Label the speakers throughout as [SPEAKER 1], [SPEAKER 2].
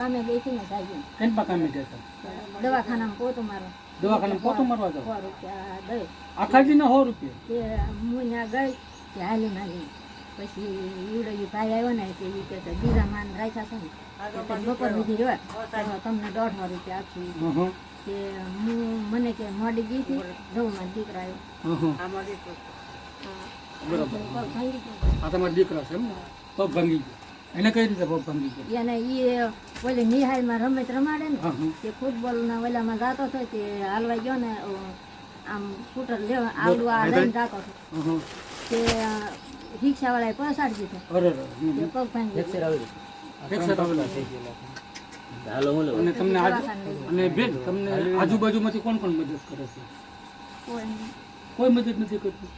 [SPEAKER 1] કામે ગઈ હતી ને સાહેબ
[SPEAKER 2] કેમ પા કામે ગયા હતા?
[SPEAKER 1] દવાખાનામાં પોતું મારવા.
[SPEAKER 2] દવાખાને પોતું મારવા જાવ?
[SPEAKER 1] 100 રૂપિયા દઈ
[SPEAKER 2] આખા દીના 100 રૂપિયા?
[SPEAKER 1] તે હું ત્યાં ગઈ કે હાલી નાલી પછી ઈવડો ઈ ભાઈ આવ્યો ને તે ઈ કે બીજા માન રાખ્યા છે ને તો બપોર સુધી રહ્યો તો તમને 150 રૂપિયા આપશું કે હું મને કે મોડી ગઈ હતી જવું મારા દીકરા આવ્યો.
[SPEAKER 2] બરાબર.
[SPEAKER 1] પગ ભાંગી ગયો.
[SPEAKER 2] આ તમારા દીકરા છે એમ ને? પગ ભાંગી ગયો. એને કઈ રીતે પગ ભાંગી ગયો?
[SPEAKER 1] એને ઈ ઓલી નિહાલમાં રમત રમાડે ને
[SPEAKER 2] હા, હા.
[SPEAKER 1] તે ફૂટબોલના ઓલામાં જાતો હતો તે હાલવા ગયો ને આમ સ્કૂટર લેવા આવડું આ લઈને જાતો હતો તે રિક્ષાવાળાએ પસાડી દીધો
[SPEAKER 2] અરે અરે.
[SPEAKER 1] તે પગ ભાંગી ગયો.
[SPEAKER 2] ફ્રેક્ચર આવેલા છે. અને તમને અને બેન તમને આજુબાજુમાંથી કોણ કોણ મદદ કરે છે?
[SPEAKER 1] કોઈ નહીં.
[SPEAKER 2] કોઈ મદદ નથી કરતું?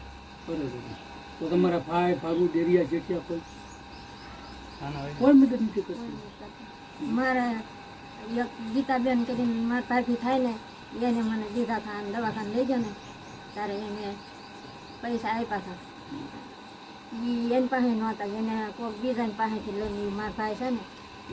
[SPEAKER 2] બરાબર. તો તમારા ભાઈ ભાભુ ડેરિયા જેઠિયા કોઈ મદદ નથી કરતું?
[SPEAKER 1] મારે એક ગીતાબેન કરીને મારા ભાભી થાય ને એને મને દીધા હતા અને દવાખાને લઈ ગયો ને ત્યારે એને પૈસા આપ્યા હતા. એની પાસે નહોતા એને કોઈ બીજાની પાસેથી લઈને મારા ભાઈ છે ને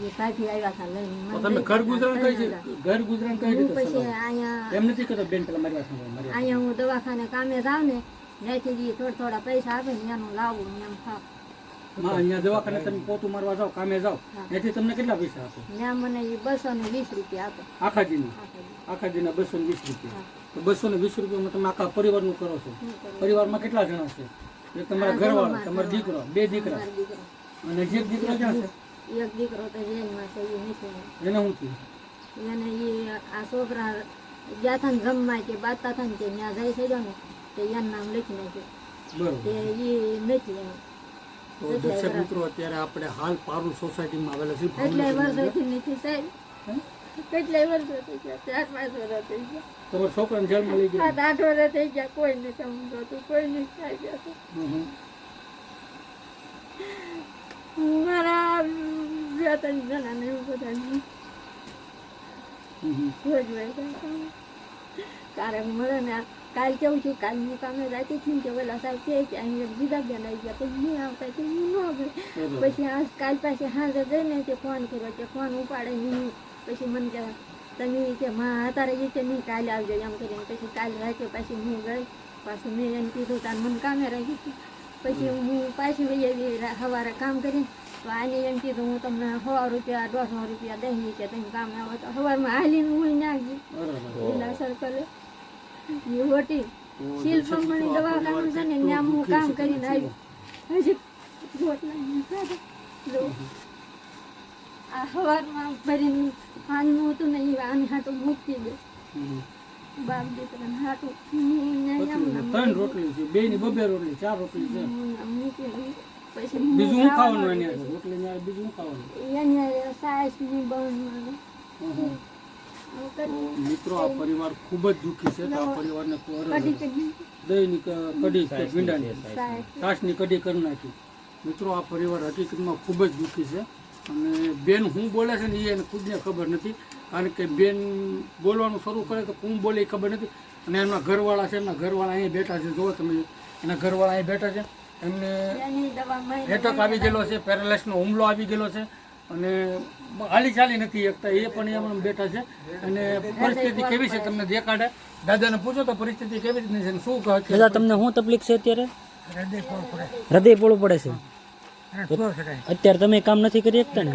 [SPEAKER 1] એ ભાભી આવ્યા હતા લઈને
[SPEAKER 2] તો તમે ઘર ગુજરાન કઈ છે? ઘર ગુજરાન કઈ
[SPEAKER 1] હું
[SPEAKER 2] રીતે
[SPEAKER 1] પછી
[SPEAKER 2] ચલાવો?
[SPEAKER 1] અહીંયા
[SPEAKER 2] એમ નથી કરતો બેન, પેલા મારી વાત સાંભળો.
[SPEAKER 1] અહીંયા હું દવાખાને કામે જાઉં ને ત્યાંથી થોડા પૈસા આપે ને એનું લાવું ને એમ ખાવ.
[SPEAKER 2] અહીંયા દવાખાને તમે પોતું મારવા જાઓ, કામે જાઓ, એથી તમને કેટલા પૈસા આપે?
[SPEAKER 1] ત્યાં મને એ 220 રૂપિયા આપે.
[SPEAKER 2] આખા દીના? આખા દીના 220 રૂપિયા. તો 220 રૂપિયામાં તમે આખા પરિવારનું કરો છો? પરિવારમાં કેટલા જણા છે? એક તમારા ઘરવાળા, તમારો દીકરો, 2 દીકરા,
[SPEAKER 1] મારો દીકરો
[SPEAKER 2] અને જે દીકરો ક્યાં છે?
[SPEAKER 1] એક દીકરો તો જેલમાં છે એ નથી.
[SPEAKER 2] એને શું થયું?
[SPEAKER 1] એને એ આ છોકરા ગયા હતા ને જમવા કે બાતા હતા ને તે ત્યાં જાય છે ને તે એનું નામ લખી નાખ્યું
[SPEAKER 2] બરોબર.
[SPEAKER 1] તે એ નથી એમ.
[SPEAKER 2] તો દર્શક મિત્રો, અત્યારે આપણે હાલ પારુલ સોસાયટીમાં આવેલા છીએ.
[SPEAKER 1] કેટલાય વર્ષોથી નથી સાહેબ, કેટલાય વર્ષોથી ગયા, 4-5 વર્ષ થઈ ગયા,
[SPEAKER 2] તમારા છોકરાને જેલમાં લઈ ગયા?
[SPEAKER 1] 7-8 વર્ષ થઈ ગયા. કોઈ નથી સમજતું, કોઈ નથી થઈ ગયા. મારા 2-3 જણાને એવું બધા કારણ મળે ને. કાલ કેવું છું, કાલ હું કામે જાતી હતી ને કે ઓલા સાહેબ કહે કે અહીં બીજા બેન આવી ગયા પછી નહીં આવતા કે હું ન ગઈ. પછી આજ કાલ પાસે હાજર જઈને તે ફોન કર્યો કે ફોન ઉપાડે નહીં. પછી મને કે તમે કે માં અત્યારે એ કે નહીં કાલે આવજો એમ કરીને પછી કાલે રાતે પાછી હું ગઈ. પાછું મેં એને કીધું તાર મને કામે રાખી હતી. પછી હું પાછી વહી સવારે કામ કરીને તો આને એમ કીધું હું તમને 100 રૂપિયા 150 રૂપિયા દઈ કે તમે કામે આવો તો સવારમાં હાલીને હું નાખી જિલ્લા સર્કલે એ હોટી શિલ્પમણી દવાખાનું છે ને ત્યાં હું કામ કરીને આવી. હજી આ સવારમાં ભરીને પાનનું હતું ને એ આને હાટું મૂકી દે બાપ દીકરાને હાટું
[SPEAKER 2] 3 રોટલી છે, 2 ની 2 રોટલી, 4 રોટલી છે.
[SPEAKER 1] મૂકી દે. પછી
[SPEAKER 2] બીજું શું ખાવાનું? એને રોટલી ને બીજું શું ખાવાનું?
[SPEAKER 1] એને સાસ ની બનવાનું.
[SPEAKER 2] મિત્રો, આ પરિવાર ખૂબ જ દુઃખી છે. આ પરિવારને દહીંની કઢી કે ભીંડાની છાશની કઢી કરી નાખી. મિત્રો, આ પરિવાર હકીકતમાં ખૂબ જ દુઃખી છે. અને બેન શું બોલે છે ને એ એને ખુદને ખબર નથી, કારણ કે બેન બોલવાનું શરૂ કરે તો કોણ બોલે એ ખબર નથી. અને એમના ઘરવાળા છે, એમના ઘરવાળા અહીંયા બેઠા છે. જુઓ તમે, એના ઘરવાળા અહીં બેઠા છે. એમને એટક આવી ગયેલો છે, પેરાલાઇસનો હુમલો આવી ગયેલો છે અને હાલી ચાલી નથી એકતા. એ પણ એમાં બેઠા છે. અને પરિસ્થિતિ કેવી છે તમને દેખાડે. દાદાને પૂછો તો પરિસ્થિતિ કેવી રીતની છે, શું કહે છે?
[SPEAKER 3] દાદા, તમને શું તકલીફ છે અત્યારે? હૃદય પોળું પડે છે. અત્યારે તમે કામ નથી કરી શકતા ને?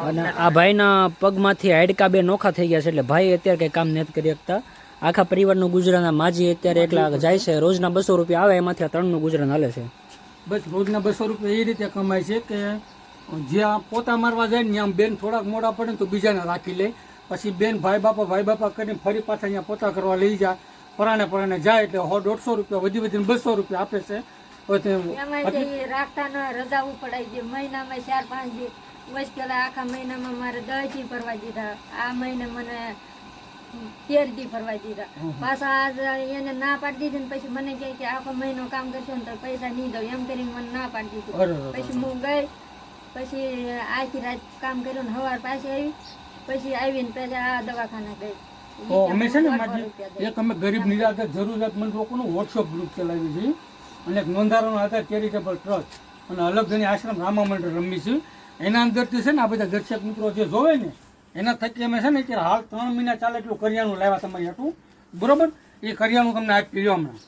[SPEAKER 3] અને આ ભાઈના પગમાંથી હાડકા 2 નોખા થઈ ગયા છે, એટલે ભાઈ અત્યારે કઈ કામ નથી કરી શકતા. આખા પરિવારનું ગુજરાન માજી અત્યારે એકલા જાય છે. રોજના 200 રૂપિયા આવે, એમાંથી આ 3 નું ગુજરાન હાલે છે.
[SPEAKER 2] બસ રોજના 200 રૂપિયા એ રીતે કમાય છે કે જ્યાં પોતા મારવા જાય ને ત્યાં બેન થોડાક મોડા પડે ને તો બીજાને રાખી લે. પછી બેન ભાઈ બાપા કરીને ફરી પાછા અહીંયા પોતા કરવા લઈ જાય. પરાણે જાય એટલે 100-150 રૂપિયા વધીને 200 રૂપિયા આપે છે.
[SPEAKER 1] રાખતા ન રજા ઉપડાઈ ગઈ. મહિનામાં 4-5 દિવસ મુશ્કેલ. આખા મહિનામાં મારે 10 દી ફરવા દીધા. આ મહિને મને 13 દી ફરવા દીધા. પાછા એને ના પાડી દીધી ને પછી મને કહે કે આખો મહિનો કામ કરશો ને તો પૈસા નહીં દઉં એમ કરીને મને ના પાડી દીધું. પછી હું ગઈ, પછી આખી રાત કામ કર્યું ને સવાર પાછી આવી. પછી આવીને પેલા આ દવાખાને ગઈ.
[SPEAKER 2] તો અમે છે ને એક અમે ગરીબ નિરાધાર જરૂરિયાતમંદ લોકોનું વોટ્સઅપ ગ્રુપ ચલાવી છે અને એક નોંધારાનો આધાર ચેરિટેબલ ટ્રસ્ટ અને અલગ ઘણી આશ્રમ રામા મંડળ રમી છે. એના અંદરથી છે ને આ બધા દર્શક મિત્રો જે જોવે ને એના થકી અમે છે ને અત્યારે હાલ 3 મહિના ચાલે એટલું કરિયાણું લાવ્યા તમારી હતું બરોબર. એ કરિયાણું તમને આપી લ્યો હમણાં.